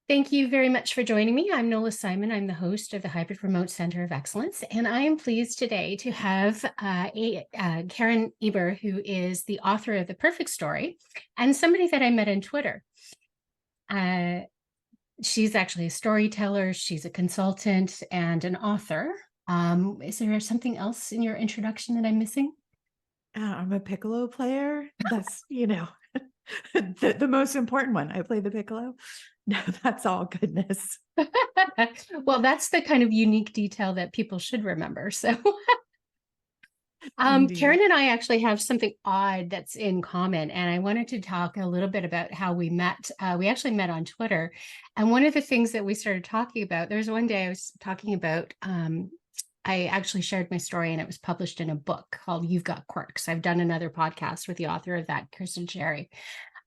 Thank you very much for joining me. I'm Nola Simon. I'm the host of the Hybrid Remote Center of Excellence, and I am pleased today to have Karen Eber, who is the author of The Perfect Story, and somebody that I met on Twitter. She's actually a storyteller, she's a consultant, and an author. Is there something else in your introduction that I'm missing? I'm a piccolo player. That's, the most important one. I play the piccolo. No, that's all goodness. Well, that's the kind of unique detail that people should remember. So Indeed. Karen and I actually have something odd that's in common, and I wanted to talk a little bit about how we met. We actually met on Twitter, and one of the things that we started talking about, there was one day I was talking about, I actually shared my story and it was published in a book called You've Got Quirks. I've done another podcast with the author of that, Kirsten Cherry.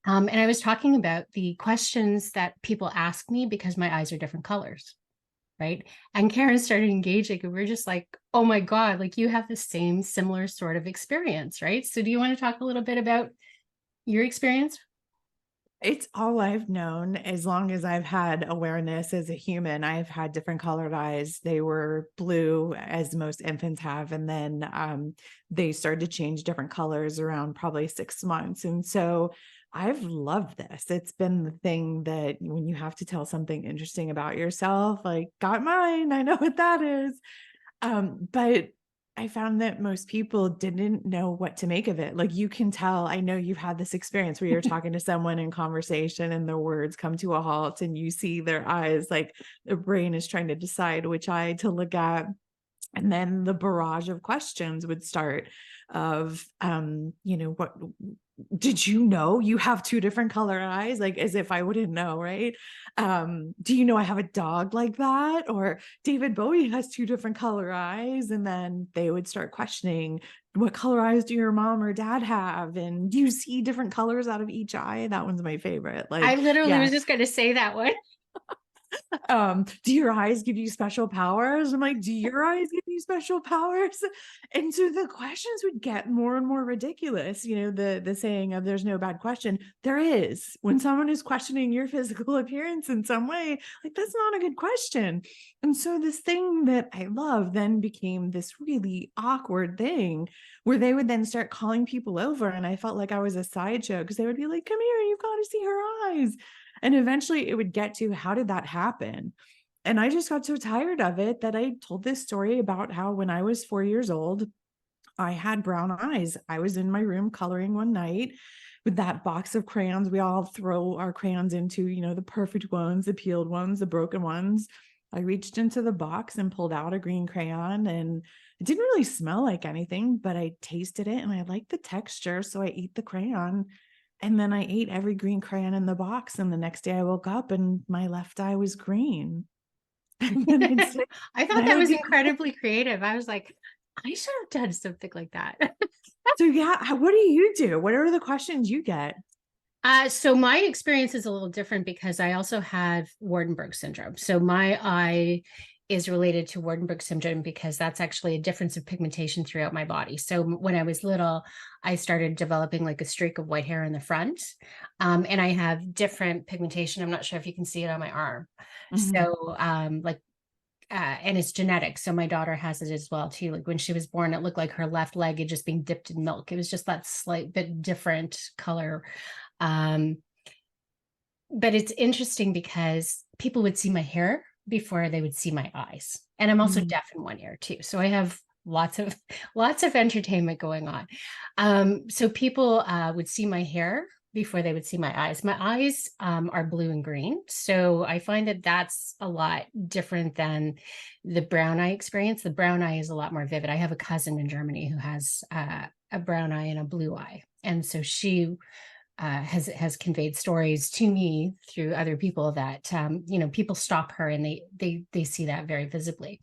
And I was talking about the questions that people ask me because my eyes are different colors, right? And Karen started engaging, and we're just like, oh my God, like you have the same similar sort of experience, right? So do you want to talk a little bit about your experience? It's all I've known as long as I've had awareness as a human. I've had different colored eyes. They were blue, as most infants have. And then they started to change different colors around probably 6 months. And so I've loved this. It's been the thing that when you have to tell something interesting about yourself, like, got mine, I know what that is. But I found that most people didn't know what to make of it. Like, you can tell, I know you've had this experience where you're talking to someone in conversation and their words come to a halt and you see their eyes, like their brain is trying to decide which eye to look at. And then the barrage of questions would start of, what did you know you have two different color eyes? Like, as if I wouldn't know, right? Do you know I have a dog like that? Or David Bowie has two different color eyes. And then they would start questioning, what color eyes do your mom or dad have? And do you see different colors out of each eye? That one's my favorite. I Like, literally yeah. was just going to say that one. Do your eyes give you special powers? I'm like, do your eyes give you special powers? And so the questions would get more and more ridiculous. The saying of there's no bad question. There is. When someone is questioning your physical appearance in some way, like, that's not a good question. And so this thing that I love then became this really awkward thing where they would then start calling people over. And I felt like I was a sideshow because they would be like, come here, you've got to see her eyes. And eventually it would get to, how did that happen? And I just got so tired of it that I told this story about how when I was 4 years old, I had brown eyes. I was in my room coloring one night with that box of crayons. We all throw our crayons into, the perfect ones, the peeled ones, the broken ones. I reached into the box and pulled out a green crayon, and it didn't really smell like anything, but I tasted it and I liked the texture. So I ate the crayon. And then I ate every green crayon in the box. And the next day I woke up and my left eye was green. And then I'd say, I thought I that would was be, incredibly creative. I was like, I should have done something like that. so yeah, what do you do? What are the questions you get? So my experience is a little different because I also have Waardenburg syndrome. So my eye is related to Waardenburg syndrome because that's actually a difference of pigmentation throughout my body. So when I was little, I started developing like a streak of white hair in the front, and I have different pigmentation. I'm not sure if you can see it on my arm. Mhm. So and it's genetic. So my daughter has it as well too. Like when she was born, it looked like her left leg had just been dipped in milk. It was just that slight bit different color. Um, but it's interesting because people would see my hair before they would see my eyes. And I'm also Mhm. deaf in one ear too. So I have lots of lots of entertainment going on. So people would see my hair before they would see my eyes. My eyes are blue and green. So I find that that's a lot different than the brown eye experience. The brown eye is a lot more vivid. I have a cousin in Germany who has a brown eye and a blue eye. And so she has conveyed stories to me through other people that people stop her and they see that very visibly.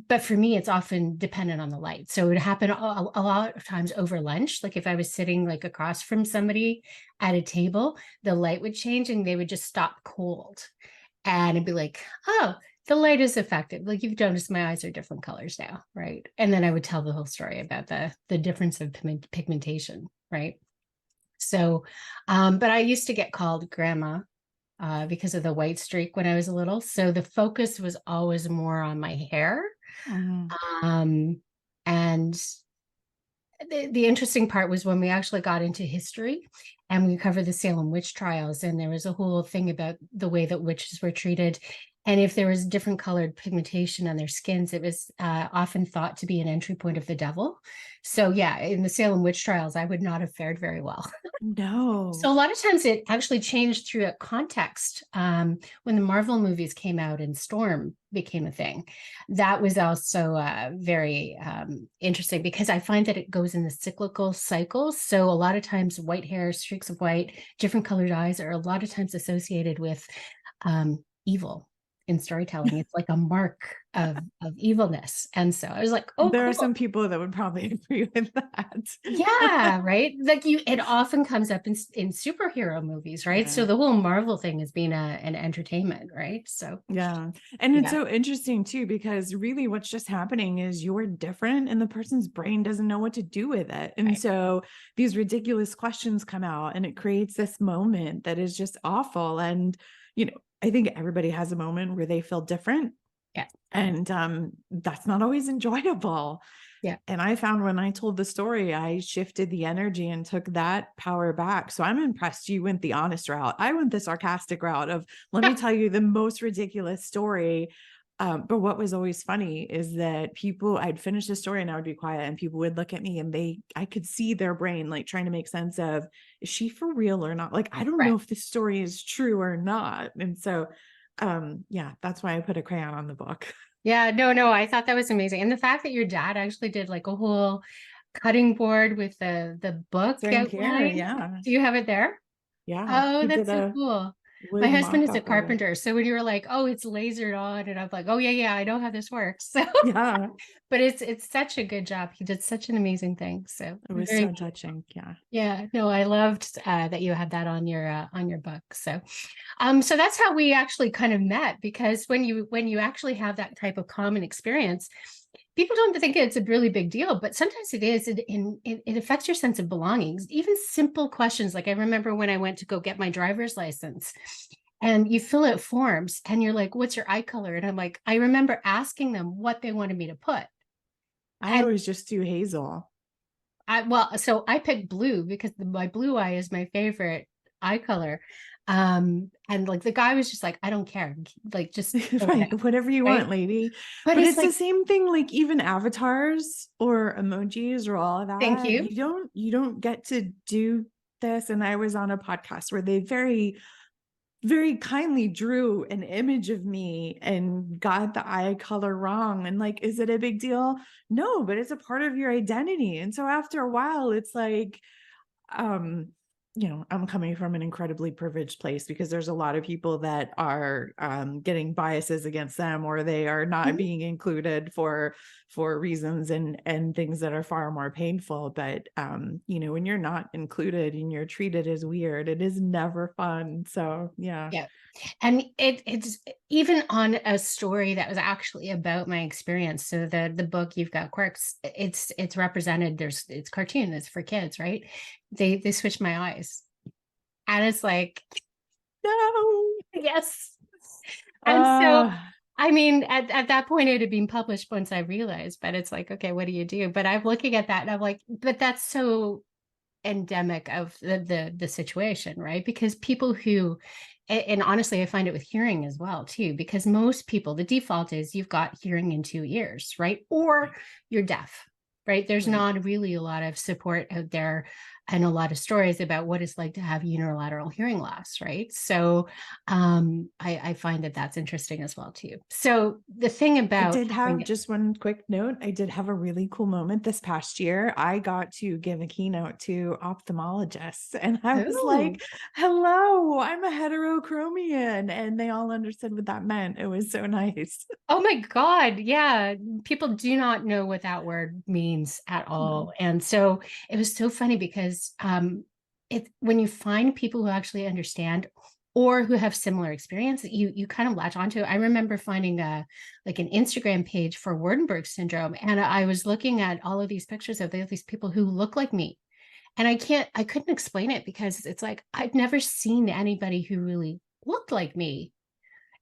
But for me, it's often dependent on the light. So it would happen a lot of times over lunch. Like if I was sitting like across from somebody at a table, the light would change and they would just stop cold, and it'd be like, oh, the light is effective. Like you've noticed my eyes are different colors now, right? And then I would tell the whole story about the difference of pigmentation, right? So, but I used to get called grandma because of the white streak when I was little. So the focus was always more on my hair. Mhm. Um, and the interesting part was when we actually got into history and we covered the Salem witch trials, and there was a whole thing about the way that witches were treated. And if there was different colored pigmentation on their skins, it was often thought to be an entry point of the devil. So, yeah, in the Salem witch trials, I would not have fared very well. No. So a lot of times it actually changed through a context. When the Marvel movies came out and Storm became a thing, that was also very interesting, because I find that it goes in the cyclical cycles. So a lot of times white hair, streaks of white, different colored eyes are a lot of times associated with evil in storytelling. It's like a mark of evilness. And so I was like, oh, There are cool. some people that would probably agree with that. Yeah, right. Like it often comes up in superhero movies, right? Yeah. So the whole Marvel thing is being an entertainment, right? So Yeah. And it's yeah, so interesting too, because really what's just happening is you're different and the person's brain doesn't know what to do with it. And right, so these ridiculous questions come out and it creates this moment that is just awful. And, I think everybody has a moment where they feel different. yeah, And that's not always enjoyable. yeah. And I found when I told the story, I shifted the energy and took that power back. So I'm impressed you went the honest route. I went the sarcastic route of, let me tell you the most ridiculous story. But what was always funny is that I'd finish the story and I would be quiet and people would look at me and I could see their brain like trying to make sense of, is she for real or not? Like, I don't Right. know if this story is true or not. And so, yeah, that's why I put a crayon on the book. Yeah, no, I thought that was amazing. And the fact that your dad actually did like a whole cutting board with the book Same here. outline. Yeah. Do you have it there? Yeah. Oh, He did that's so a cool. My wood husband is a mock-up of it. carpenter. So when you were like, oh, it's lasered on, and I'm like, oh yeah, I know how this works. So Yeah. but it's such a good job. He did such an amazing thing. So It was very so beautiful. touching. Yeah. Yeah, no, I loved that you had that on your book. So so that's how we actually kind of met, because when you actually have that type of common experience, people don't think it's a really big deal, but sometimes it is. It affects your sense of belonging. Even simple questions, like I remember when I went to go get my driver's license, and you fill out forms, and you're like, "What's your eye color?" And I'm like, I remember asking them what they wanted me to put, I and always just do hazel. so I picked blue because my blue eye is my favorite eye color. And like the guy was just like, I don't care, like just fill it Right. out, Whatever you right? want, lady. But But it's it's the like, same thing, like even avatars or emojis or all of thank that. you. You don't get to do this. And I was on a podcast where they very, very kindly drew an image of me and got the eye color wrong. And like, is it a big deal? No, but it's a part of your identity. And so after a while, it's like, um I'm coming from an incredibly privileged place because there's a lot of people that are getting biases against them, or they are not Mhm. being included for reasons and things that are far more painful. But when you're not included and you're treated as weird, it is never fun. So yeah. Yeah. And it's even on a story that was actually about my experience. So the book, You've Got Quirks, it's represented. It's cartoon, it's for kids, right? They switched my eyes. And it's like, No. yes. And so, uh I mean, at that point, it had been published once I realized, but it's like, okay, what do you do? But I'm looking at that and I'm like, but that's so endemic of the situation, right? Because people who, and honestly, I find it with hearing as well, too, because most people, the default is you've got hearing in two ears, right? Or you're deaf, right? There's right. not really a lot of support out there and a lot of stories about what it's like to have unilateral hearing loss, right? So I find that that's interesting as well, too. So the thing I about did have just one quick note. I did have a really cool moment this past year. I got to give a keynote to ophthalmologists, and I was oh, like, hello, I'm a heterochromian. And they all understood what that meant. It was so nice. oh my God. Yeah. People do not know what that word means at No. all. And so it was so funny because when you find people who actually understand or who have similar experience, you kind of latch onto it. I remember finding like an Instagram page for Waardenburg syndrome. And I was looking at all of these pictures of these people who look like me. And I couldn't explain it because it's like I've never seen anybody who really looked like me.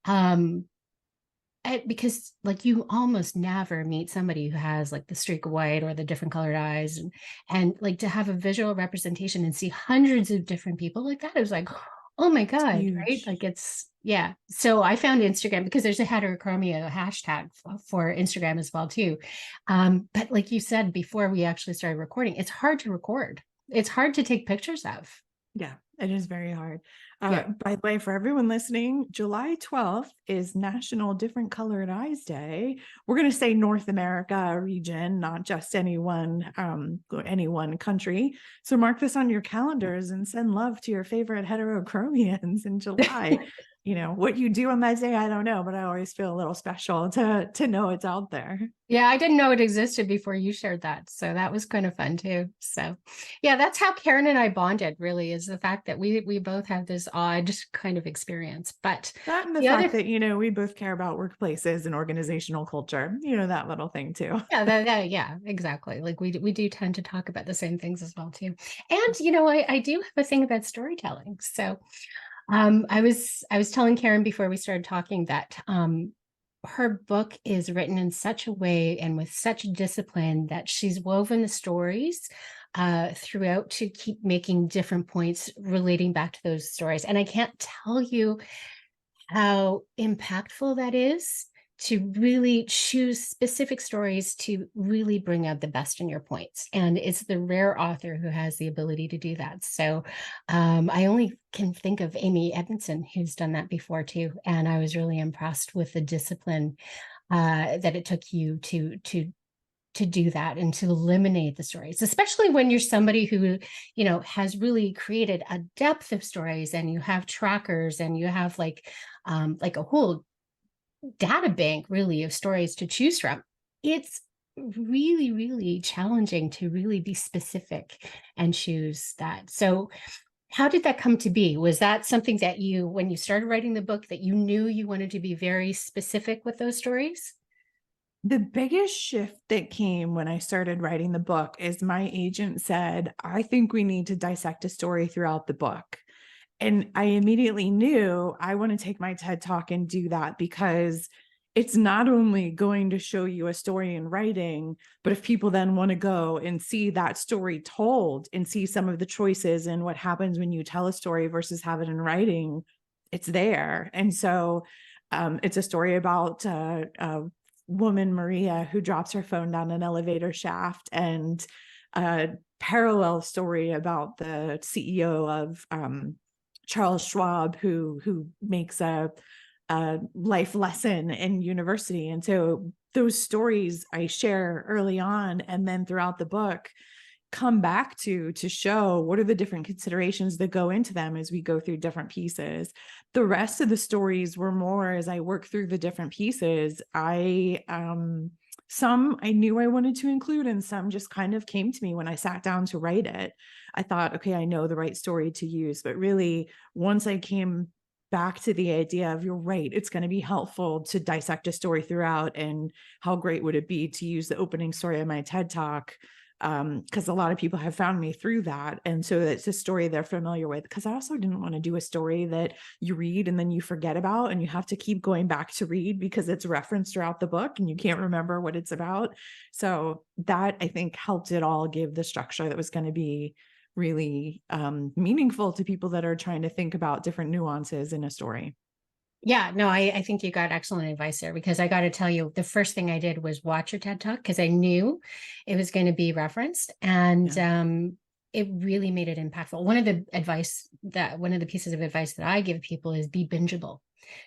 Um, because like you almost never meet somebody who has like the streak of white or the different colored eyes, and like to have a visual representation and see hundreds of different people like that, it was like, oh my It's God, right? huge. Like it's, yeah. So I found Instagram because there's a heterochromia hashtag for Instagram as well too. But like you said before we actually started recording, it's hard to record. It's hard to take pictures of. Yeah, it is very hard. Yeah. By the way, for everyone listening, July 12th is National Different Colored Eyes Day. We're going to say North America region, not just any one country. So mark this on your calendars and send love to your favorite heterochromians in July. What you do on that day, I don't know, but I always feel a little special to know it's out there. Yeah, I didn't know it existed before you shared that. So that was kind of fun too. So yeah, that's how Karen and I bonded, really, is the fact that we both have this odd kind of experience. But That and the the fact other, that, we both care about workplaces and organizational culture, that little thing too. yeah, yeah, exactly. Like we do tend to talk about the same things as well too. And I do have a thing about storytelling. So I was telling Karen before we started talking that her book is written in such a way and with such discipline that she's woven the stories throughout to keep making different points relating back to those stories. And I can't tell you how impactful that is, to really choose specific stories to really bring out the best in your points. And it's the rare author who has the ability to do that. So I only can think of Amy Edmondson, who's done that before too. And I was really impressed with the discipline that it took you to do that and to eliminate the stories, especially when you're somebody who has really created a depth of stories, and you have trackers, and you have like a whole data bank really of stories to choose from. It's really, really challenging to really be specific and choose that. So how did that come to be? Was that something that you, when you started writing the book, that you knew you wanted to be very specific with those stories? The biggest shift that came when I started writing the book is my agent said, I think we need to dissect a story throughout the book. And I immediately knew I want to take my TED Talk and do that, because it's not only going to show you a story in writing, but if people then want to go and see that story told and see some of the choices and what happens when you tell a story versus have it in writing, it's there. And so it's a story about woman, Maria, who drops her phone down an elevator shaft, and a parallel story about the CEO of Charles Schwab, who makes a life lesson in university. And so those stories I share early on, and then throughout the book, come back to show what are the different considerations that go into them as we go through different pieces. The rest of the stories were more as I work through the different pieces. Some I knew I wanted to include, and some just kind of came to me when I sat down to write it. I thought, okay, I know the right story to use. But really, once I came back to the idea of, you're right, it's going to be helpful to dissect a story throughout, and how great would it be to use the opening story of my TED Talk, because a lot of people have found me through that. And so it's a story they're familiar with, because I also didn't want to do a story that you read and then you forget about, and you have to keep going back to read because it's referenced throughout the book and you can't remember what it's about. So that, I think, helped it all give the structure that was going to be really meaningful to people that are trying to think about different nuances in a story. Yeah, no, I think you got excellent advice there, because I got to tell you, the first thing I did was watch your TED Talk, because I knew it was going to be referenced, and Yeah. it really made it impactful. One of the pieces of advice that I give people is be bingeable.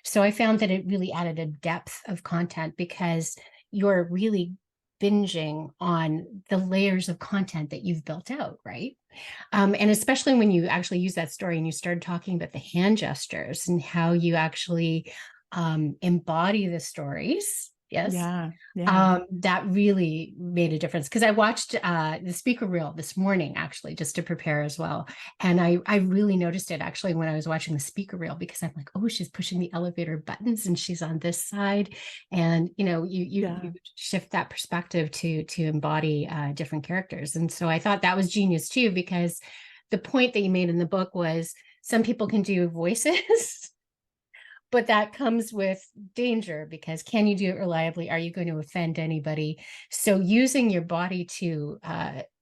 So I found that it really added a depth of content, because you're really binging on the layers of content that you've built out, right? And especially when you actually use that story and you started talking about the hand gestures and how you actually embody the stories. Yes. Yeah. Yeah. That really made a difference, because I watched the speaker reel this morning, actually, just to prepare as well. And I really noticed it actually when I was watching the speaker reel, because I'm like, oh, she's pushing the elevator buttons and she's on this side. And, you shift that perspective to embody different characters. And so I thought that was genius too, because the point that you made in the book was some people can do voices but that comes with danger, because can you do it reliably? Are you going to offend anybody? So using your body to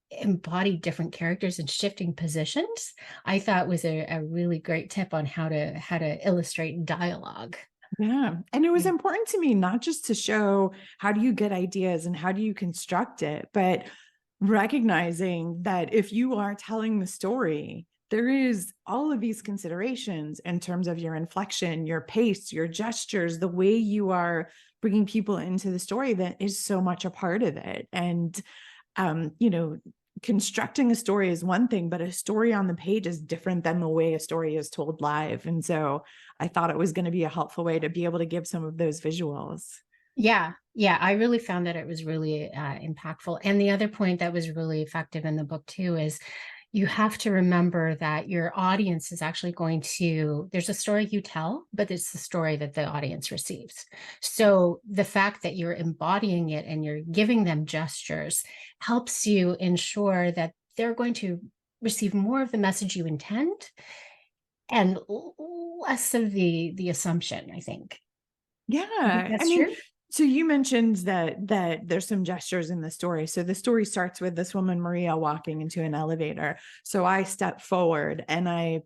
embody different characters and shifting positions, I thought was a really great tip on how to illustrate dialogue. Yeah. And it was Yeah. important to me not just to show how do you get ideas and how do you construct it, but recognizing that if you are telling the story, there is all of these considerations in terms of your inflection, your pace, your gestures, the way you are bringing people into the story that is so much a part of it. And, you know, constructing a story is one thing, but a story on the page is different than the way a story is told live. And so I thought it was going to be a helpful way to be able to give some of those visuals. Yeah, yeah, I really found that it was really impactful. And the other point that was really effective in the book too is you have to remember that your audience is actually going to, there's a story you tell, but it's the story that the audience receives. So the fact that you're embodying it and you're giving them gestures helps you ensure that they're going to receive more of the message you intend and less of the assumption, I think. You think Yeah. I that's mean, true? so you mentioned that there's some gestures in the story. So the story starts with this woman, Maria, walking into an elevator. So I step forward and I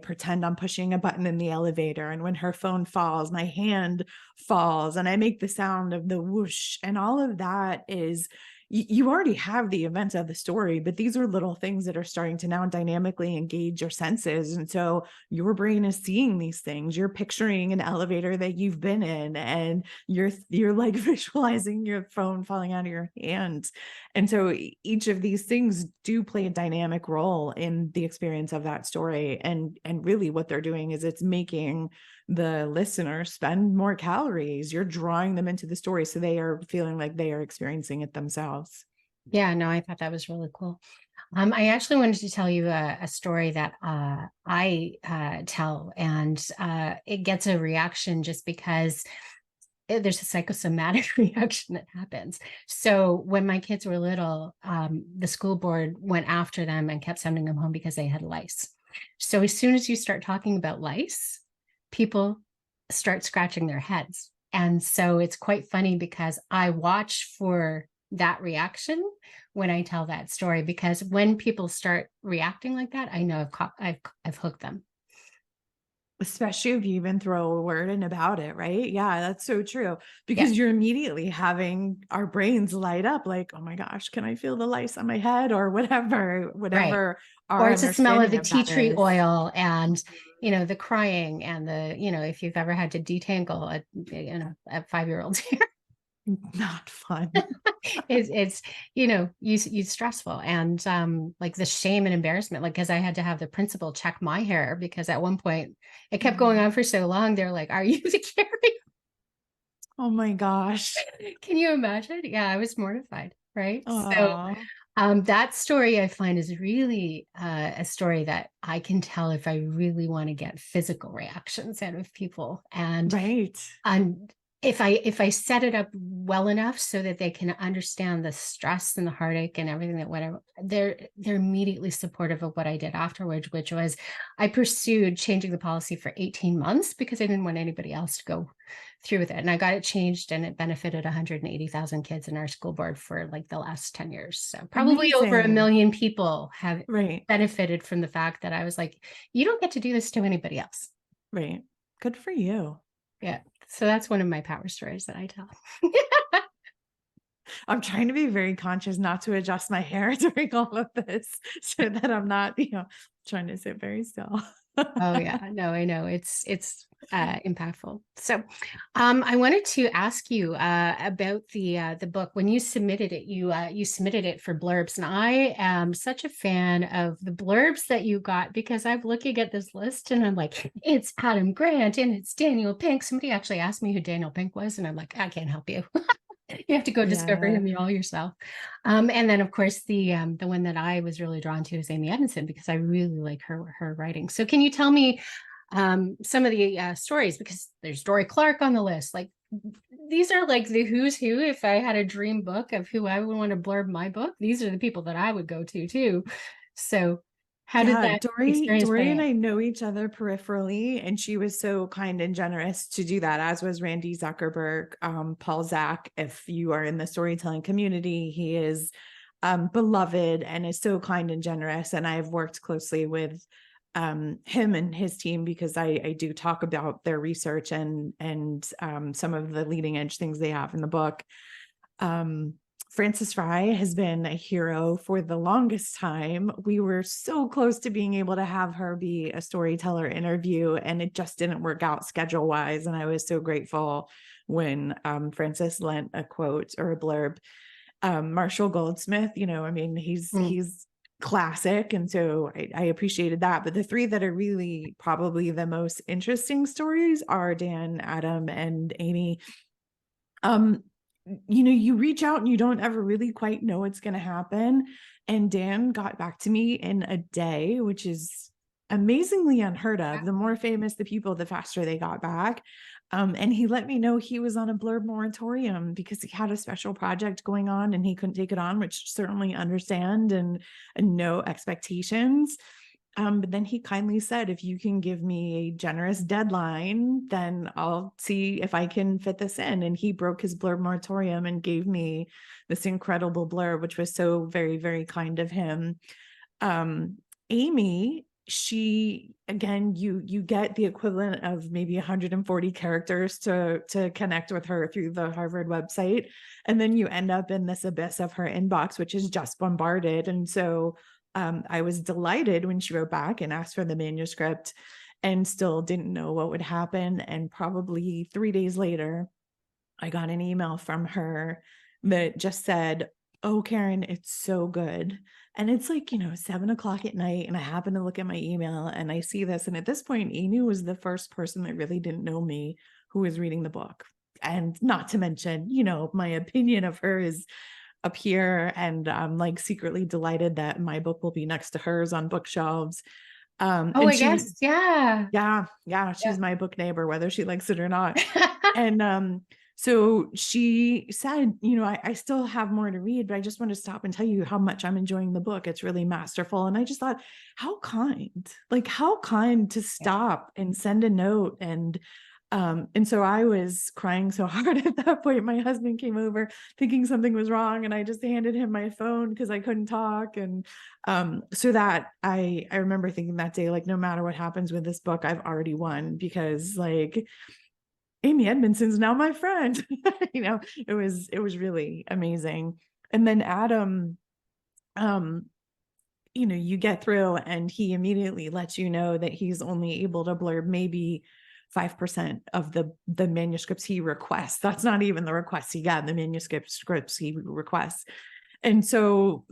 pretend I'm pushing a button in the elevator. And when her phone falls, my hand falls and I make the sound of the whoosh. And all of that is you already have the events of the story, but these are little things that are starting to now dynamically engage your senses. And so your brain is seeing these things. You're picturing an elevator that you've been in, and you're like visualizing your phone falling out of your hands. And so each of these things do play a dynamic role in the experience of that story. And really what they're doing is it's making the listener spend more calories. You're drawing them into the story so they are feeling like they are experiencing it themselves. Yeah, no, I thought that was really cool. I actually wanted to tell you a story that I tell, and it gets a reaction just because there's a psychosomatic reaction that happens. So when my kids were little, the school board went after them and kept sending them home because they had lice. So as soon as you start talking about lice, people start scratching their heads. And so it's quite funny because I watch for that reaction when I tell that story, because when people start reacting like that, I know I've hooked them. Especially if you even throw a word in about it, right? Yeah, that's so true. Yeah, Because you're immediately having our brains light up like, oh my gosh, can I feel the lice on my head or whatever, right. whatever our Or it's the smell of understanding the of tea that tree is. oil, and the crying, and if you've ever had to detangle a 5-year-old's hair. Not fun. It's you stressful, and like the shame and embarrassment, like because I had to have the principal check my hair because at one point it kept going Mhm. on for so long. They're like, are you the carrier? Oh my gosh. Can you imagine? Yeah, I was mortified, right? So Oh, that story I find is really a story that I can tell if I really want to get physical reactions out of people. right. And if I set it up well enough so that they can understand the stress and the heartache and everything that whatever, they're immediately supportive of what I did afterwards, which was I pursued changing the policy for 18 months because I didn't want anybody else to go through with it. And I got it changed, and it benefited 180,000 kids in our school board for like the last 10 years. So probably over a Amazing. million people have Right. benefited from the fact that I was like, you don't get to do this to anybody else. Right. Good for you. Yeah. So that's one of my power stories that I tell. I'm trying to be very conscious not to adjust my hair during all of this so that I'm not, trying to sit very still. Oh yeah, no, I know it's impactful. So, I wanted to ask you about the book. When you submitted it, you submitted it for blurbs, and I am such a fan of the blurbs that you got because I'm looking at this list and I'm like, it's Adam Grant and it's Daniel Pink. Somebody actually asked me who Daniel Pink was, and I'm like, I can't help you. You have to go discover Yeah. him all yourself. And then of course the one that I was really drawn to is Amy Edmondson because I really like her writing. So can you tell me some of the stories, because there's Dory Clark on the list. Like these are like the who's who. If I had a dream book of who I would want to blurb my book, these are the people that I would go to too. So How did Yeah, that experience Dory and play I know each other peripherally, and she was so kind and generous to do that, as was Randy Zuckerberg. Paul Zach, if you are in the storytelling community, he is beloved and is so kind and generous. And I've worked closely with him and his team because I do talk about their research and some of the leading edge things they have in the book. Frances Fry has been a hero for the longest time. We were so close to being able to have her be a storyteller interview, and it just didn't work out schedule wise. And I was so grateful when Frances lent a quote or a blurb. Marshall Goldsmith, I mean, Mm. he's classic. And so I appreciated that. But the three that are really probably the most interesting stories are Dan, Adam, and Amy. You reach out and you don't ever really quite know what's going to happen. And Dan got back to me in a day, which is amazingly unheard of. The more famous the people, the faster they got back. And he let me know he was on a blurb moratorium because he had a special project going on and he couldn't take it on, which certainly understand and no expectations. But then he kindly said, if you can give me a generous deadline, then I'll see if I can fit this in. And he broke his blurb moratorium and gave me this incredible blurb, which was so very, very kind of him. Amy, she, again, you get the equivalent of maybe 140 characters to connect with her through the Harvard website. And then you end up in this abyss of her inbox, which is just bombarded. And so I was delighted when she wrote back and asked for the manuscript and still didn't know what would happen. And probably 3 days later, I got an email from her that just said, "Oh, Karen, it's so good." And it's like, 7 o'clock at night. And I happen to look at my email and I see this. And at this point, Amy was the first person that really didn't know me who was reading the book. And not to mention, my opinion of her is up here, and I'm like secretly delighted that my book will be next to hers on bookshelves. Oh, And I guess. Yeah. yeah, she's Yeah. my book neighbor, whether she likes it or not. And so she said, I still have more to read, but I just want to stop and tell you how much I'm enjoying the book. It's really masterful. And I just thought, how kind to stop and send a note. And so I was crying so hard at that point. My husband came over thinking something was wrong, and I just handed him my phone because I couldn't talk. And so that I remember thinking that day, like, no matter what happens with this book, I've already won, because like Amy Edmondson's now my friend. It was really amazing. And then Adam, you get through and he immediately lets you know that he's only able to blurb maybe 5% of the manuscripts he requests. That's not even the requests he got, the manuscripts he requests. And so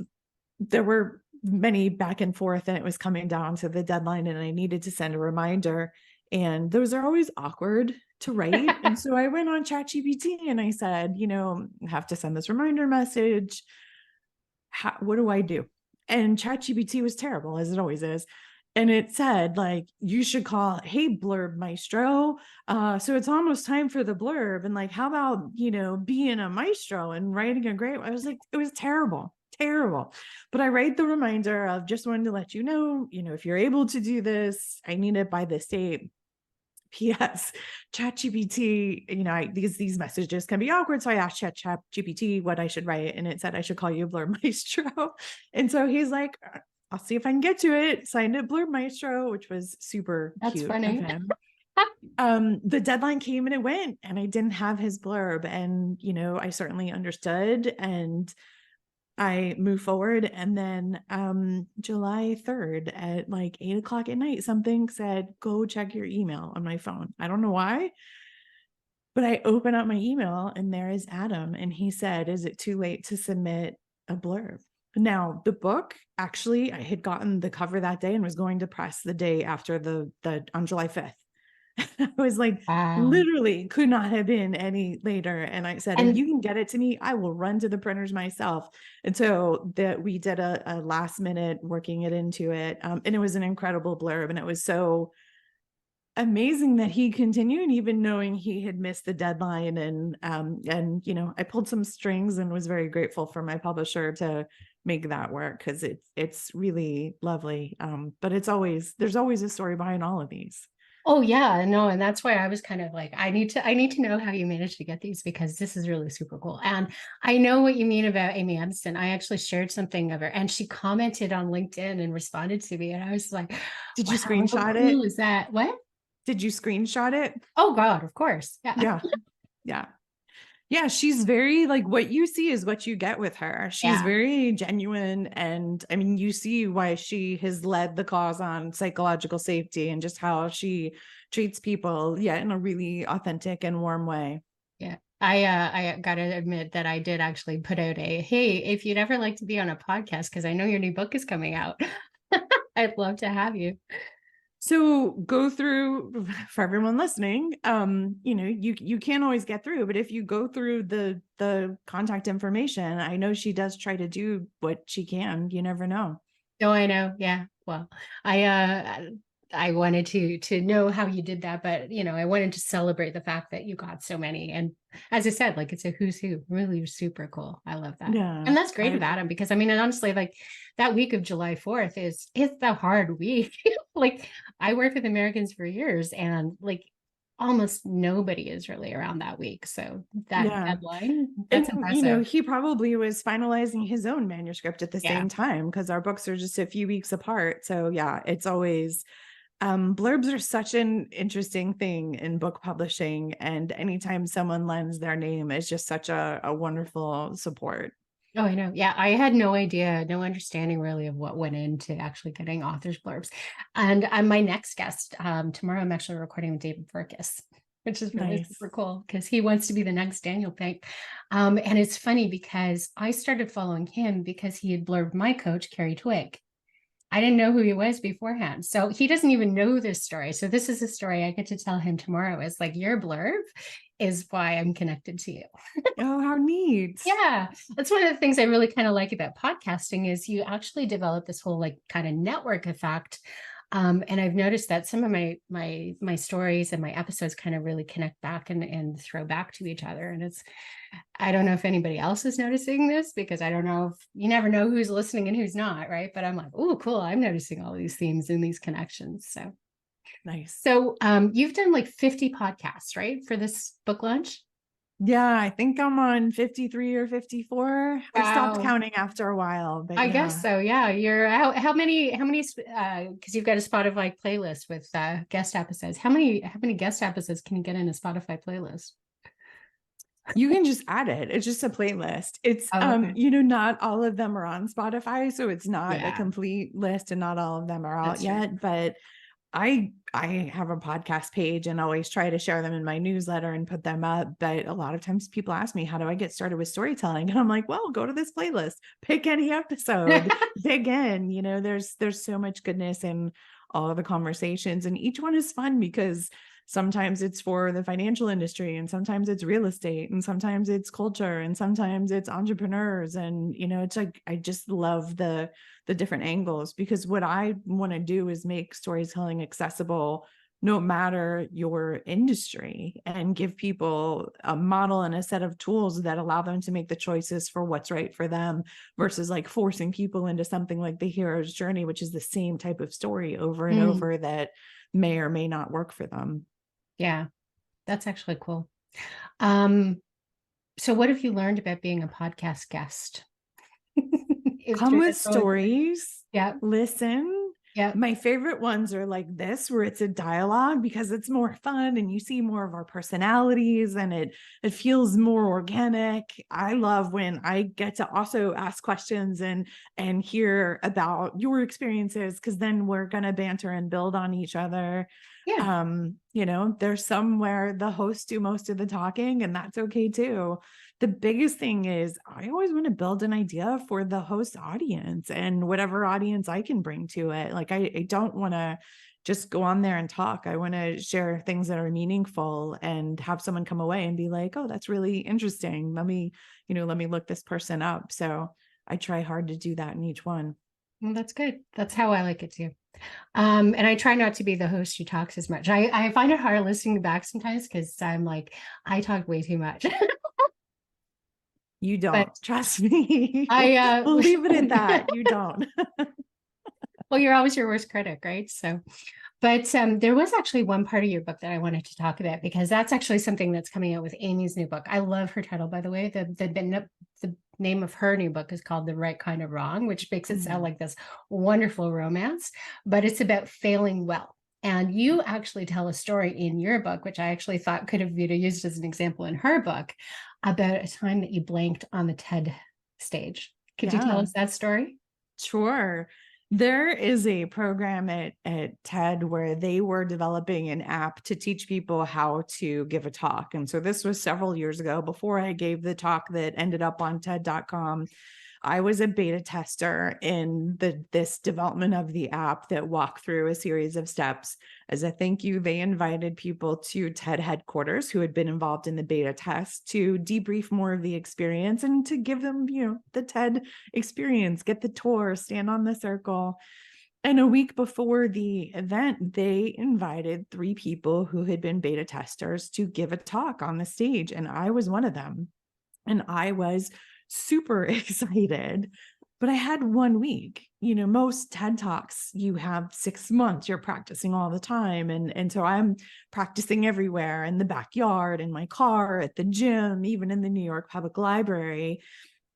there were many back and forth, and it was coming down to the deadline, and I needed to send a reminder. And those are always awkward to write. And so I went on ChatGPT and I said, I have to send this reminder message. What do I do? And ChatGPT was terrible, as it always is. And it said, like, you should call, "Hey, blurb maestro. So it's almost time for the blurb. And like, how about, being a maestro and writing a great," I was like, it was terrible, terrible. But I write the reminder of, just wanted to let you know, if you're able to do this, I need it by this date. P.S. ChatGPT, these messages can be awkward. So I asked ChatGPT what I should write, and it said I should call you Blurb Maestro. And so he's like, "I'll see if I can get to it." Signed it Blurb Maestro, which was super That's cute of funny. him. The deadline came and it went, and I didn't have his blurb. And, I certainly understood, and I moved forward. And then July 3rd at like 8 o'clock at night, something said, "Go check your email," on my phone. I don't know why, but I open up my email and there is Adam. And he said, "Is it too late to submit a blurb?" Now, the book, actually, I had gotten the cover that day and was going to press the day after on July 5th. I was like, Wow. literally could not have been any later. And I said, "If And you can get it to me, I will run to the printers myself." And so that we did a last minute working it into it. And it was an incredible blurb. And it was so amazing that he continued, even knowing he had missed the deadline. And I pulled some strings and was very grateful for my publisher to make that work, because it's really lovely. But there's always a story behind all of these. Oh yeah, no, and that's why I was kind of like, I need to know how you managed to get these because this is really super cool. And I know what you mean about Amy Anderson. I actually shared something of her and she commented on LinkedIn and responded to me. And I was like, Did you wow, how screenshot it? cool is that? What? Did you screenshot it? Oh God, of course. Yeah. Yeah. Yeah. Yeah, she's very like, what you see is what you get with her. She's Yeah. very genuine. And I mean, you see why she has led the cause on psychological safety and just how she treats people, yeah, in a really authentic and warm way. Yeah. I gotta admit that I did actually put out a, hey, if you'd ever like to be on a podcast, because I know your new book is coming out. I'd love to have you. So go through, for everyone listening, you can't always get through, but if you go through the contact information, I know she does try to do what she can. You never know. Oh, I know. Yeah. Well, I wanted to know how you did that, but I wanted to celebrate the fact that you got so many. And as I said, like it's a who's who, really super cool. I love that. Yeah. And that's great about him because I mean, honestly, like that week of July 4th is the hard week. Like I worked with Americans for years and like almost nobody is really around that week. So that Yeah. deadline, that's And, impressive. he probably was finalizing his own manuscript at the Yeah. same time, because our books are just a few weeks apart. So yeah, it's always, blurbs are such an interesting thing in book publishing. And anytime someone lends their name is just such a wonderful support. Oh, I know. Yeah, I had no idea, no understanding really of what went into actually getting author's blurbs. And my next guest, tomorrow I'm actually recording with David Burkus, which is really Nice. super cool because he wants to be the next Daniel Pink. And it's funny because I started following him because he had blurbed my coach, Carrie Twig. I didn't know who he was beforehand. So he doesn't even know this story. So this is a story I get to tell him tomorrow is like your blurb is why I'm connected to you. Oh, how neat. Yeah, that's one of the things I really kind of like about podcasting is you actually develop this whole like kind of network effect. And I've noticed that some of my stories and my episodes kind of really connect back and throw back to each other. And I don't know if anybody else is noticing this because I don't know if you never know who's listening and who's not, right? But I'm like, oh, cool. I'm noticing all these themes and these connections. So, Nice. so you've done like 50 podcasts, right, for this book launch? Yeah, I think I'm on 53 or 54. I stopped Wow. counting after a while, but I guess yeah. so. Yeah. You're how many because you've got a Spotify playlist with guest episodes. How many guest episodes can you get in a Spotify playlist? You can just add it. It's just a playlist. It's Oh, okay. not all of them are on Spotify, so it's not a Yeah, complete list and not all of them are out that's true. yet, but I have a podcast page and always try to share them in my newsletter and put them up. But a lot of times people ask me, how do I get started with storytelling? And I'm like, well, go to this playlist, pick any episode, dig in. There's so much goodness in all of the conversations. And each one is fun because sometimes it's for the financial industry and sometimes it's real estate and sometimes it's culture and sometimes it's entrepreneurs. And, it's like, I just love the different angles, because what I want to do is make storytelling accessible no matter your industry, and give people a model and a set of tools that allow them to make the choices for what's right for them, versus like forcing people into something like the hero's journey, which is the same type of story over and Mm, over that may or may not work for them. yeah, that's actually cool. Um, so what have you learned about being a podcast guest? Is Come through with this whole experience? stories, Yeah, listen. yeah, My favorite ones are like this, where it's a dialogue, because it's more fun and you see more of our personalities and it feels more organic. I love when I get to also ask questions and hear about your experiences, because then we're going to banter and build on each other. yeah. There's some where the hosts do most of the talking, and that's okay too. The biggest thing is I always want to build an idea for the host audience and whatever audience I can bring to it. Like I don't want to just go on there and talk. I want to share things that are meaningful and have someone come away and be like, oh, that's really interesting. Let me look this person up. So I try hard to do that in each one. Well, that's good. That's how I like it too. And I try not to be the host who talks as much. I find it hard listening back sometimes because I'm like, I talk way too much. You But don't. Trust me. I, We'll leave it at that. You don't. well, you're always your worst critic, right? So, but there was actually one part of your book that I wanted to talk about because that's actually something that's coming out with Amy's new book. I love her title, by the way. The name of her new book is called The Right Kind of Wrong, which makes it sound Mhm. like this wonderful romance, but it's about failing well. And you actually tell a story in your book, which I actually thought could have been used as an example in her book, about a time that you blanked on the TED stage. Could you tell Yeah. us that story? Sure. There is a program at TED where they were developing an app to teach people how to give a talk. And so this was several years ago before I gave the talk that ended up on TED.com. I was a beta tester in this development of the app that walked through a series of steps. As a thank you, they invited people to TED headquarters who had been involved in the beta test to debrief more of the experience and to give them, the TED experience, get the tour, stand on the circle. And a week before the event, they invited 3 people who had been beta testers to give a talk on the stage. And I was one of them. And I was super excited, but I had 1 week. Most TED Talks, you have 6 months, you're practicing all the time. And so I'm practicing everywhere, in the backyard, in my car, at the gym, even in the New York Public Library.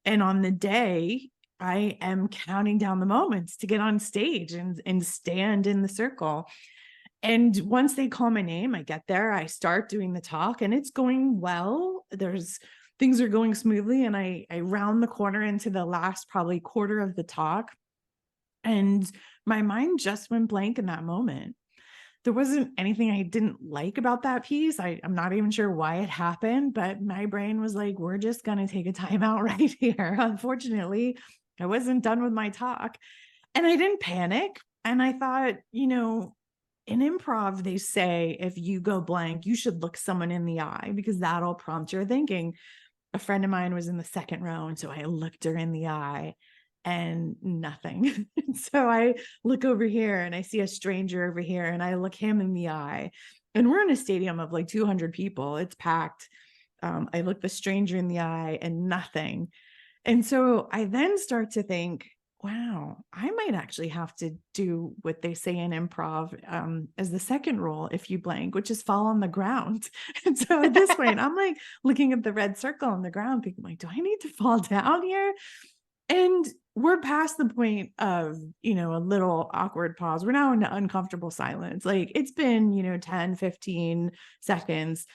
And on the day, I am counting down the moments to get on stage and stand in the circle. And once they call my name, I get there, I start doing the talk, and it's going well. Things are going smoothly. And I round the corner into the last probably quarter of the talk. And my mind just went blank in that moment. There wasn't anything I didn't like about that piece. I'm not even sure why it happened, but my brain was like, we're just going to take a timeout right here. Unfortunately, I wasn't done with my talk, and I didn't panic. And I thought, in improv, they say if you go blank, you should look someone in the eye because that'll prompt your thinking. A friend of mine was in the second row, and so I looked her in the eye and nothing. So I look over here and I see a stranger over here, and I look him in the eye. And we're in a stadium of like 200 people. It's packed. I look the stranger in the eye and nothing. And so I then start to think, wow, I might actually have to do what they say in improv as the second rule if you blank, which is fall on the ground. And so at this point, I'm like looking at the red circle on the ground, thinking, like, do I need to fall down here? And we're past the point of, a little awkward pause. We're now in uncomfortable silence. Like it's been, 10, 15 seconds.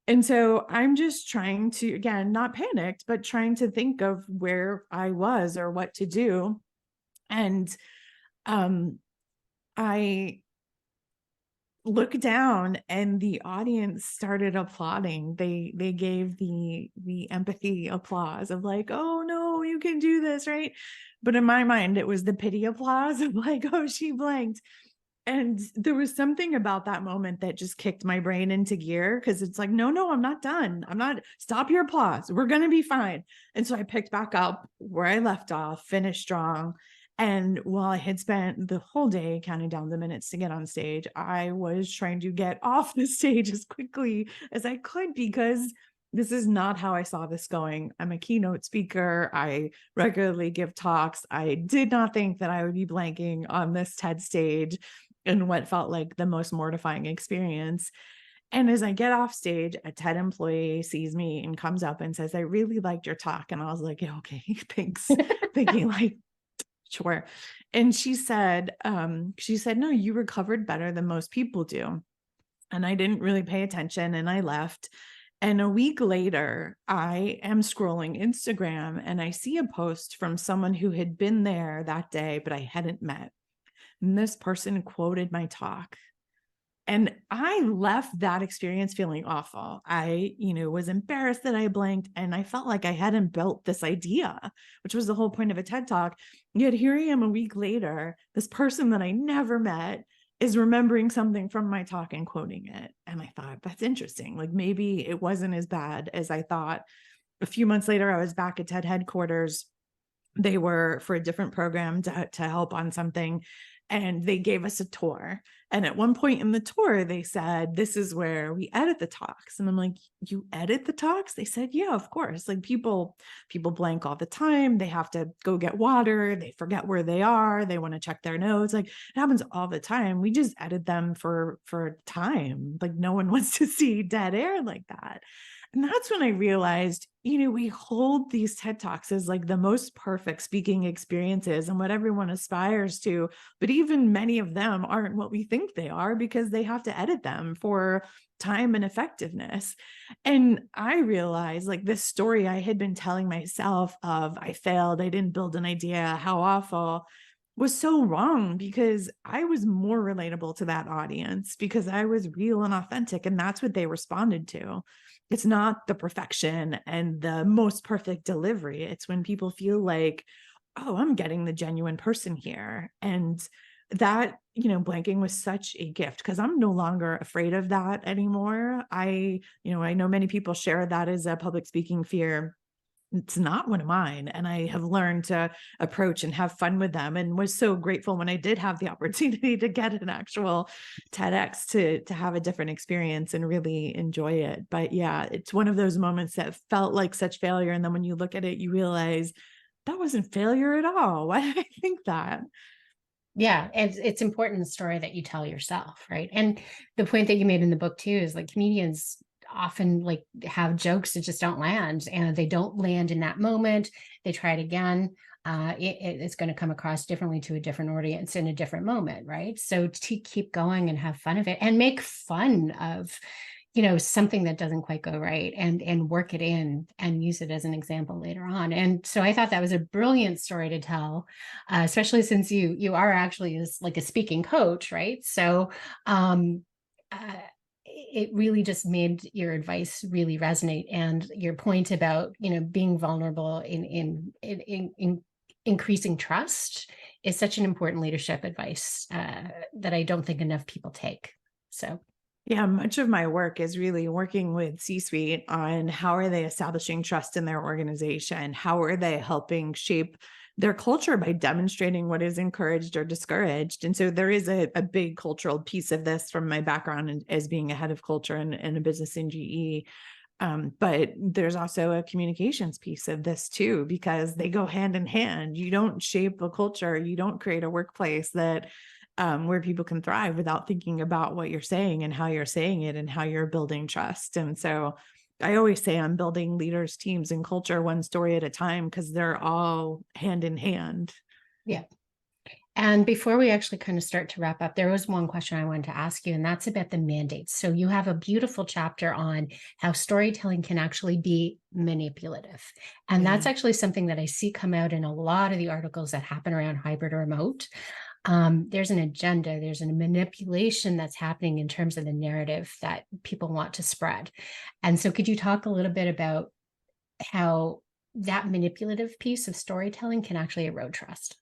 And so I'm just trying to, again, not panicked, but trying to think of where I was or what to do. And I look down and the audience started applauding. They gave the empathy applause of like, oh no, you can do this, right? But in my mind, it was the pity applause of like, oh, she blanked. And there was something about that moment that just kicked my brain into gear because it's like, no, I'm not done. Stop your applause. We're going to be fine. And so I picked back up where I left off, finished strong. And while I had spent the whole day counting down the minutes to get on stage, I was trying to get off the stage as quickly as I could because this is not how I saw this going. I'm a keynote speaker. I regularly give talks. I did not think that I would be blanking on this TED stage in what felt like the most mortifying experience. And as I get off stage, a TED employee sees me and comes up and says, I really liked your talk. And I was like, yeah, okay, thanks. Thinking like, sure. And she said, no, you recovered better than most people do. And I didn't really pay attention and I left. And a week later, I am scrolling Instagram and I see a post from someone who had been there that day, but I hadn't met. And this person quoted my talk. And I left that experience feeling awful. I, was embarrassed that I blanked and I felt like I hadn't built this idea, which was the whole point of a TED Talk. Yet here I am a week later, this person that I never met is remembering something from my talk and quoting it. And I thought, that's interesting. Like maybe it wasn't as bad as I thought. A few months later, I was back at TED headquarters. They were for a different program to help on something, and they gave us a tour. And at one point in the tour, they said, "This is where we edit the talks." And I'm like, "You edit the talks?" They said, "Yeah, of course. Like people blank all the time. They have to go get water. They forget where they are. They want to check their notes. Like it happens all the time. We just edit them for time. Like no one wants to see dead air like that." And that's when I realized, we hold these TED Talks as like the most perfect speaking experiences and what everyone aspires to. But even many of them aren't what we think they are because they have to edit them for time and effectiveness. And I realized like this story I had been telling myself of I failed, I didn't build an idea, how awful, was so wrong because I was more relatable to that audience because I was real and authentic, and that's what they responded to. It's not the perfection and the most perfect delivery. It's when people feel like, oh, I'm getting the genuine person here. And that, blanking was such a gift because I'm no longer afraid of that anymore. I know many people share that as a public speaking fear. It's not one of mine, and I have learned to approach and have fun with them, and was so grateful when I did have the opportunity to get an actual TEDx to have a different experience and really enjoy it. But yeah, it's one of those moments that felt like such failure, and then when you look at it, you realize that wasn't failure at all. Why did I think that? Yeah, it's important the story that you tell yourself, right? And the point that you made in the book too is like comedians often like have jokes that just don't land, and they don't land in that moment. They try it again. It's going to come across differently to a different audience in a different moment, right? So to keep going and have fun of it and make fun of something that doesn't quite go right, and work it in and use it as an example later on. And so I thought that was a brilliant story to tell, especially since you are actually like a speaking coach, right? So uh, it really just made your advice really resonate, and your point about being vulnerable in increasing trust is such an important leadership advice that I don't think enough people take. So Yeah, much of my work is really working with C-suite on how are they establishing trust in their organization? How are they helping shape their culture by demonstrating what is encouraged or discouraged? And so there is a big cultural piece of this from my background as being a head of culture and a business in GE. But there's also a communications piece of this too, because they go hand in hand. You don't shape a culture, you don't create a workplace that where people can thrive without thinking about what you're saying and how you're saying it and how you're building trust. And so I always say I'm building leaders, teams, and culture one story at a time because they're all hand in hand. yeah. And before we actually kind of start to wrap up, there was one question I wanted to ask you, and that's about the mandates. So you have a beautiful chapter on how storytelling can actually be manipulative. And Yeah. that's actually something that I see come out in a lot of the articles that happen around hybrid or remote. There's an agenda, there's a manipulation that's happening in terms of the narrative that people want to spread. And so could you talk a little bit about how that manipulative piece of storytelling can actually erode trust?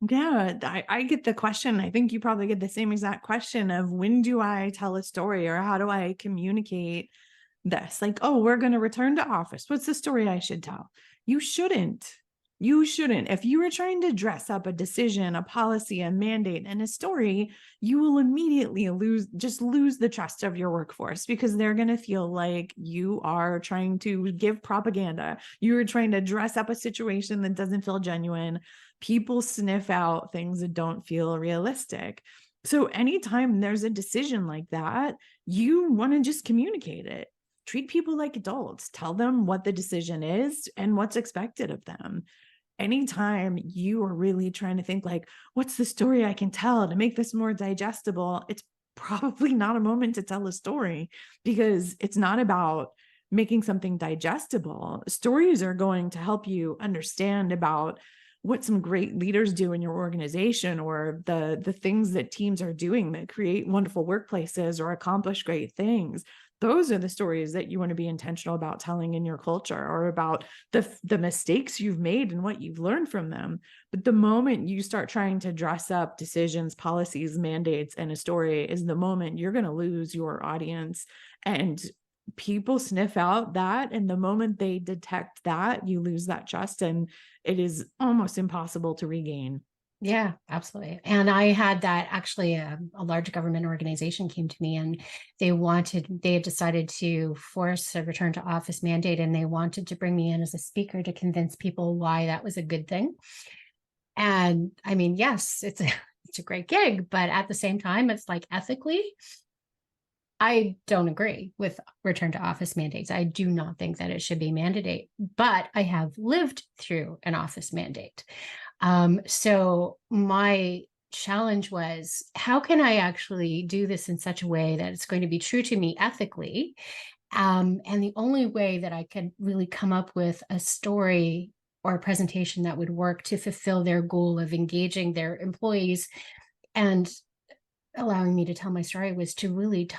Yeah, I get the question. I think you probably get the same exact question of when do I tell a story or how do I communicate this? Like, oh, we're going to return to office. What's the story I should tell? You shouldn't. You shouldn't. If you are trying to dress up a decision, a policy, a mandate, and a story, you will immediately lose the trust of your workforce because they're going to feel like you are trying to give propaganda. You're trying to dress up a situation that doesn't feel genuine. People sniff out things that don't feel realistic. So anytime there's a decision like that, you want to just communicate it. Treat people like adults. Tell them what the decision is and what's expected of them. Anytime you are really trying to think like, what's the story I can tell to make this more digestible? It's probably not a moment to tell a story because it's not about making something digestible. Stories are going to help you understand about what some great leaders do in your organization or the things that teams are doing that create wonderful workplaces or accomplish great things. Those are the stories that you want to be intentional about telling in your culture or about the mistakes you've made and what you've learned from them. But the moment you start trying to dress up decisions, policies, mandates, and a story is the moment you're going to lose your audience. And people sniff out that, and the moment they detect that, you lose that trust, and it is almost impossible to regain. Yeah, absolutely. And I had that actually, a large government organization came to me and they had decided to force a return to office mandate, and they wanted to bring me in as a speaker to convince people why that was a good thing. And I mean, yes, it's a great gig, but at the same time, it's like ethically, I don't agree with return to office mandates. I do not think that it should be mandated, but I have lived through an office mandate. So my challenge was, how can I actually do this in such a way that it's going to be true to me ethically? And the only way that I could really come up with a story or a presentation that would work to fulfill their goal of engaging their employees and allowing me to tell my story was to really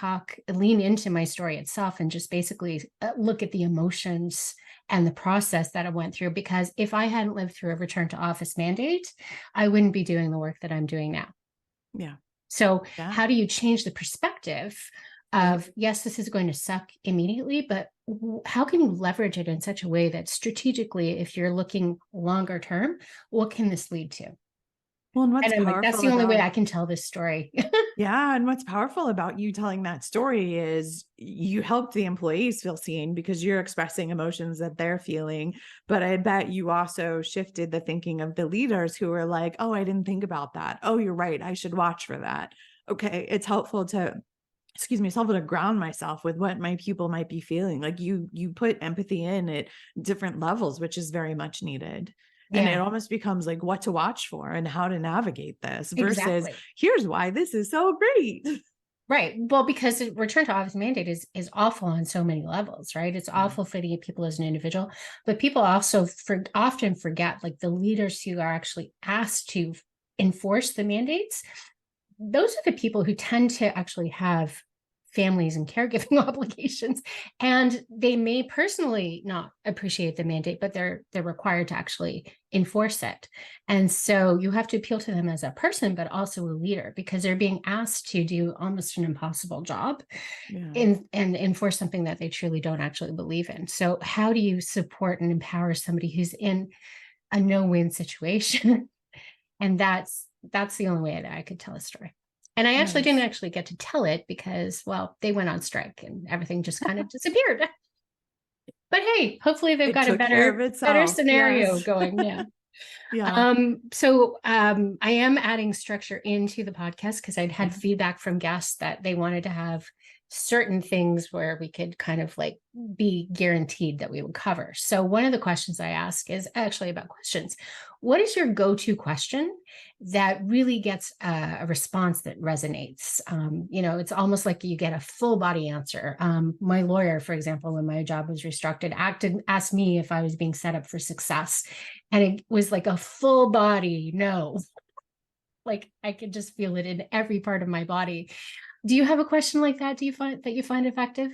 lean into my story itself and just basically look at the emotions and the process that I went through. Because if I hadn't lived through a return to office mandate, I wouldn't be doing the work that I'm doing now. Yeah. So Yeah. how do you change the perspective of, yes, this is going to suck immediately, but how can you leverage it in such a way that strategically, if you're looking longer term, what can this lead to? Well, and what's And I'm like, that's powerful the only way about I can tell this story. Yeah. And what's powerful about you telling that story is you helped the employees feel seen because you're expressing emotions that they're feeling. But I bet you also shifted the thinking of the leaders who were like, oh, I didn't think about that. Oh, you're right. I should watch for that. Okay. It's helpful to, excuse me, it's helpful to ground myself with what my people might be feeling. Like you put empathy in at different levels, which is very much needed. And it Yeah, almost becomes like what to watch for and how to navigate this versus exactly. here's why this is so great. Right. Well, because the return to office mandate is awful on so many levels, right? It's Yeah. awful for the people as an individual, but people also often forget, like the leaders who are actually asked to enforce the mandates, those are the people who tend to actually have families and caregiving obligations, and they may personally not appreciate the mandate, but they're required to actually enforce it. And so you have to appeal to them as a person, but also a leader, because they're being asked to do almost an impossible job Yeah. and enforce something that they truly don't actually believe in. So how do you support and empower somebody who's in a no-win situation? And that's the only way that I could tell a story. And I actually didn't Nice. actually get to tell it because, well, they went on strike and everything just kind of disappeared. But hey, hopefully they've It got a took care of better itself. scenario Yes. going. Yeah. Yeah. I am adding structure into the podcast because I'd had Yeah. feedback from guests that they wanted to have certain things where we could kind of like be guaranteed that we would cover. So one of the questions I ask is actually about questions. What is your go-to question that really gets a response that resonates? It's almost like you get a full body answer. My lawyer, for example, when my job was restructured, asked me if I was being set up for success. And it was like a full body no. Like I could just feel it in every part of my body. Do you have a question like that? Do you find effective?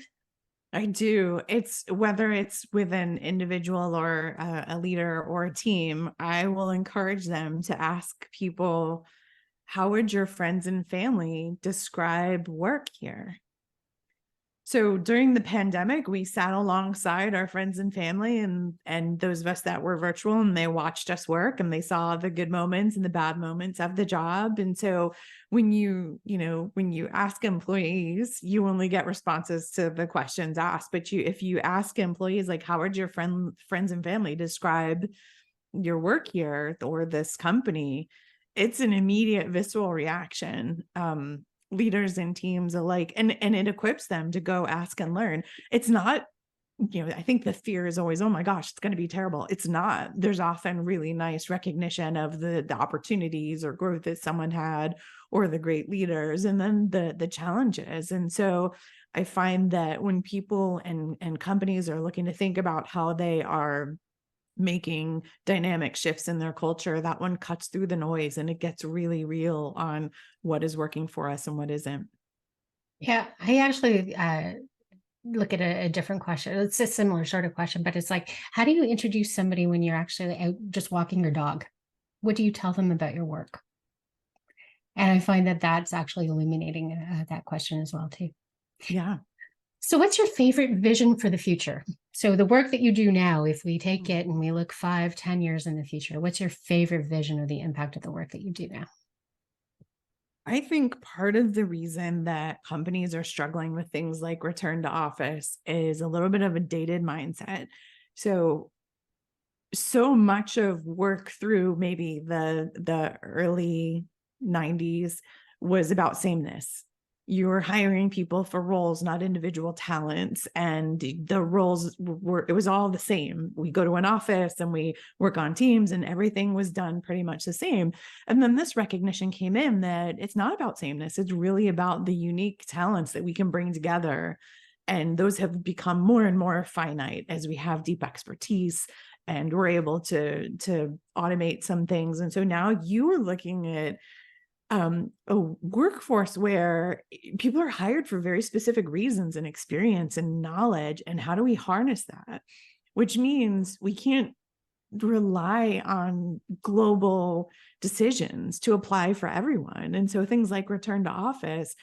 I do. It's whether it's with an individual or a leader or a team, I will encourage them to ask people, how would your friends and family describe work here? So during the pandemic, we sat alongside our friends and family and those of us that were virtual, and they watched us work and they saw the good moments and the bad moments of the job. And so when when you ask employees, you only get responses to the questions asked. But if you ask employees, like, how would your friends and family describe your work here or this company, it's an immediate visceral reaction. Leaders and teams alike, and it equips them to go ask and learn. It's not, I think the fear is always, oh my gosh, it's going to be terrible. It's not. There's often really nice recognition of the opportunities or growth that someone had or the great leaders, and then the challenges. And so I find that when people and companies are looking to think about how they are making dynamic shifts in their culture, that one cuts through the noise and it gets really real on what is working for us and what isn't. Yeah, I actually look at a different question. It's a similar sort of question, but it's like, how do you introduce somebody when you're actually out just walking your dog? What do you tell them about your work? And I find that that's actually illuminating that question as well too. Yeah. So what's your favorite vision for the future? So the work that you do now, if we take it and we look 5, 10 years in the future, what's your favorite vision of the impact of the work that you do now? I think part of the reason that companies are struggling with things like return to office is a little bit of a dated mindset. So, so much of work through maybe the early 90s was about sameness. You were hiring people for roles, not individual talents, and the roles were, it was all the same. We go to an office and we work on teams and everything was done pretty much the same. And then this recognition came in that it's not about sameness, it's really about the unique talents that we can bring together. And those have become more and more finite as we have deep expertise and we're able to automate some things. And so now you are looking at a workforce where people are hired for very specific reasons and experience and knowledge. And how do we harness that? Which means we can't rely on global decisions to apply for everyone. And so things like return to office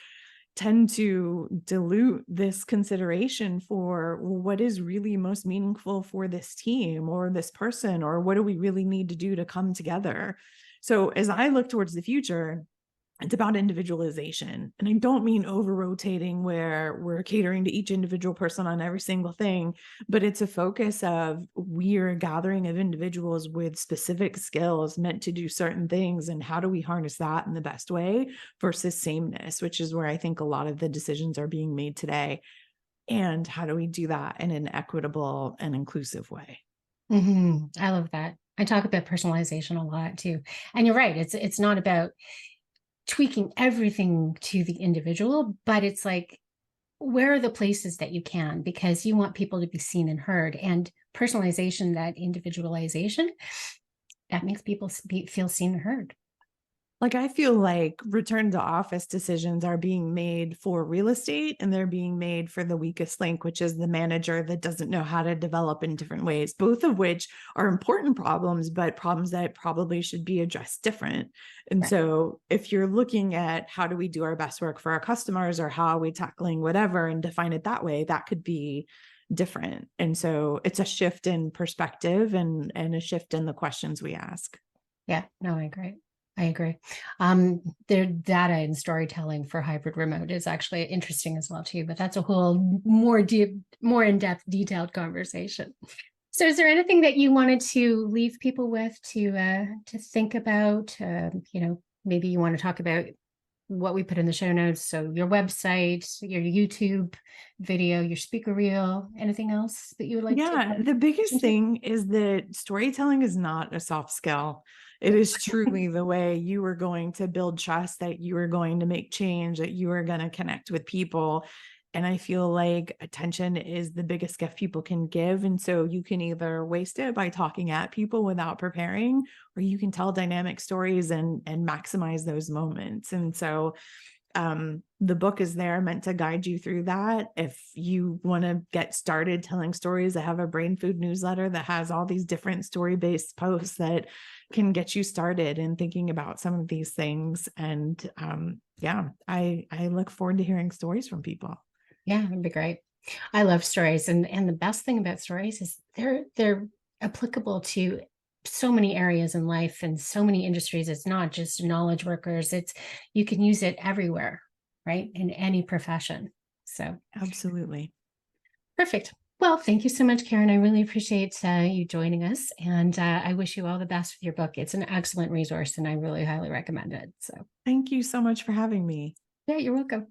tend to dilute this consideration for what is really most meaningful for this team or this person, or what do we really need to do to come together. So as I look towards the future, it's about individualization. And I don't mean over rotating where we're catering to each individual person on every single thing, but it's a focus of we're a gathering of individuals with specific skills meant to do certain things. And how do we harness that in the best way versus sameness, which is where I think a lot of the decisions are being made today. And how do we do that in an equitable and inclusive way? I love that. I talk about personalization a lot too. And you're right. It's not about tweaking everything to the individual, but it's like, where are the places that you can, because you want people to be seen and heard, and personalization, that individualization, that makes people feel seen and heard. Like, I feel like return to office decisions are being made for real estate and they're being made for the weakest link, which is the manager that doesn't know how to develop in different ways, both of which are important problems, but problems that probably should be addressed different. And Right. so if you're looking at how do we do our best work for our customers or how are we tackling whatever and define it that way, that could be different. And so it's a shift in perspective and a shift in the questions we ask. Yeah, no, I agree. I agree. Their data and storytelling for hybrid remote is actually interesting as well too, but that's a whole more deep, more in-depth, detailed conversation. So is there anything that you wanted to leave people with to think about? Maybe you want to talk about what we put in the show notes. So your website, your YouTube video, your speaker reel, anything else that you would like to Yeah, the biggest mention? thing is that storytelling is not a soft skill. It is truly the way you are going to build trust, that you are going to make change, that you are going to connect with people. And I feel like attention is the biggest gift people can give. And so you can either waste it by talking at people without preparing, or you can tell dynamic stories and maximize those moments. And so the book is there meant to guide you through that. If you want to get started telling stories, I have a brain food newsletter that has all these different story-based posts that can get you started in thinking about some of these things. And yeah, I look forward to hearing stories from people. Yeah, it'd be great. I love stories, and the best thing about stories is they're applicable to so many areas in life and so many industries. It's not just knowledge workers. It's you can use it everywhere, right? In any profession. So Absolutely. perfect. Well, thank you so much, Karen. I really appreciate you joining us, and I wish you all the best with your book. It's an excellent resource, and I really highly recommend it. So Thank you so much for having me. yeah, you're welcome.